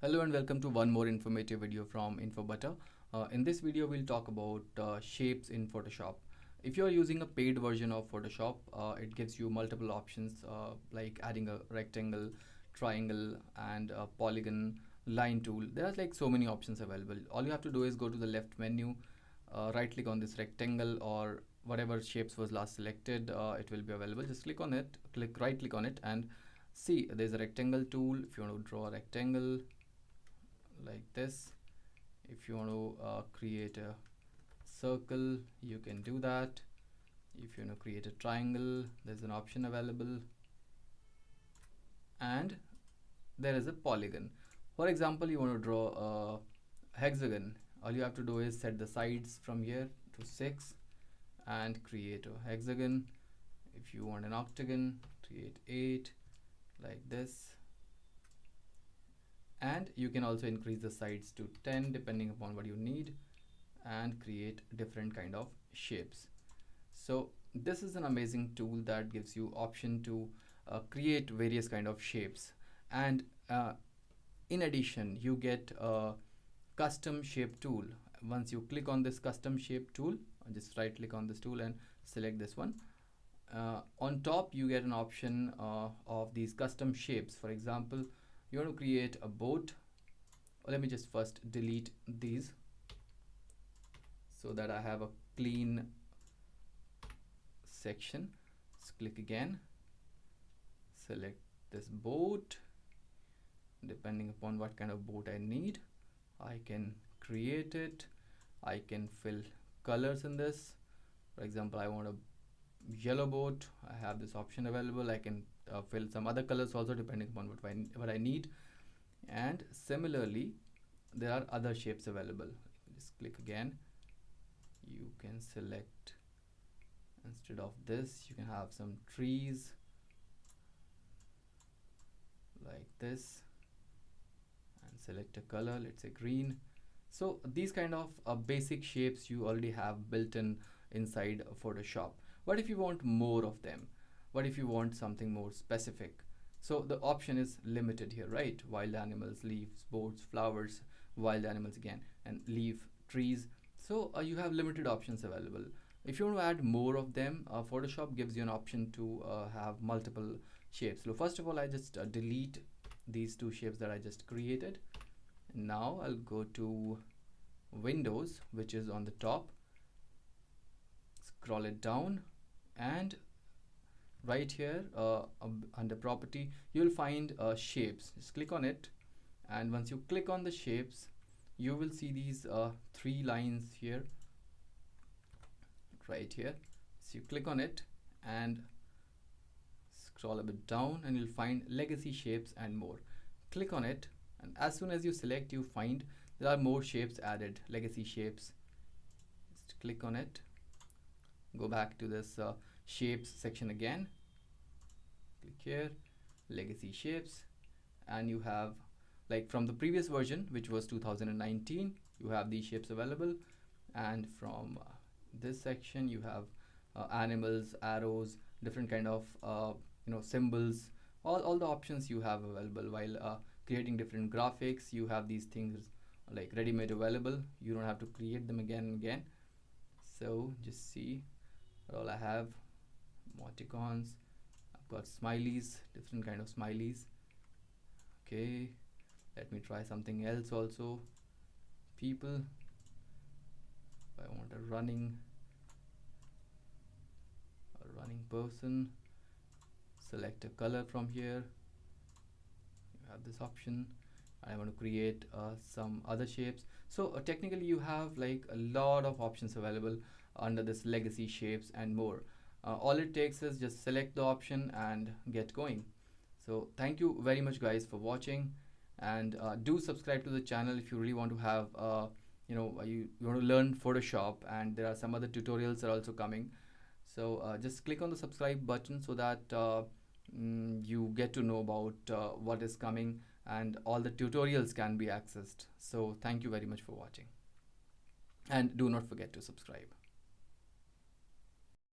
Hello and welcome to one more informative video from InfoButter. In this video, we'll talk about shapes in Photoshop. If you are using a paid version of Photoshop, it gives you multiple options like adding a rectangle, triangle, and a polygon, line tool. There are like so many options available. All you have to do is go to the left menu, right click on this rectangle or whatever shapes was last selected. It will be available. Just click on it, right click on it, and see there's a rectangle tool. If you want to draw a rectangle like this, if you want to create a circle, you can do that. If you want to create a triangle, there's an option available, and there is a polygon. For example, you want to draw a hexagon. All you have to do is set the sides from here to 6 and create a hexagon. If you want an octagon, create 8 like this, and you can also increase the sides to 10 depending upon what you need and create different kind of shapes. So this is an amazing tool that gives you option to create various kind of shapes, and in addition you get a custom shape tool. Once you click on this custom shape tool, just right click on this tool and select this one. On top you get an option of these custom shapes. For example, you want to create a boat. Let me just first delete these so that I have a clean section. Let's click again, select this boat. Depending upon what kind of boat I need, I can create it. I can fill colors in this. For example, I want a yellow boat. I have this option available. I can fill some other colors also depending upon what I need. And similarly, there are other shapes available. Just click again. You can select, instead of this, you can have some trees like this and select a color, let's say green. So these kind of basic shapes you already have built in inside Photoshop. What if you want more of them? What if you want something more specific? So the option is limited here, right? Wild animals, leaves, boats, flowers, wild animals again, and leaf, trees. So you have limited options available. If you want to add more of them, Photoshop gives you an option to have multiple shapes. So first of all, I just delete these two shapes that I just created. Now I'll go to Windows, which is on the top, scroll it down, and right here under property you will find shapes. Just click on it, and once you click on the shapes, you will see these three lines here, right here. So you click on it and scroll a bit down, and you'll find legacy shapes and more. Click on it, and as soon as you select, you find there are more shapes added, legacy shapes. Just click on it, go back to this shapes section again, click here, legacy shapes, and you have, like from the previous version, which was 2019, you have these shapes available, and from this section you have animals, arrows, different kind of symbols, all the options you have available. While creating different graphics, you have these things like ready-made available. You don't have to create them again and again. So just see all I have: emoticons, I've got smileys, different kind of smileys. Okay, let me try something else also. People, I want a running person. Select a color from here. You have this option. I want to create some other shapes. So technically you have like a lot of options available under this legacy shapes and more. All it takes is just select the option and get going. So thank you very much guys for watching, and do subscribe to the channel if you really want to have you want to learn Photoshop, and there are some other tutorials that are also coming. So just click on the subscribe button so that you get to know about what is coming, and all the tutorials can be accessed. So thank you very much for watching, and do not forget to subscribe.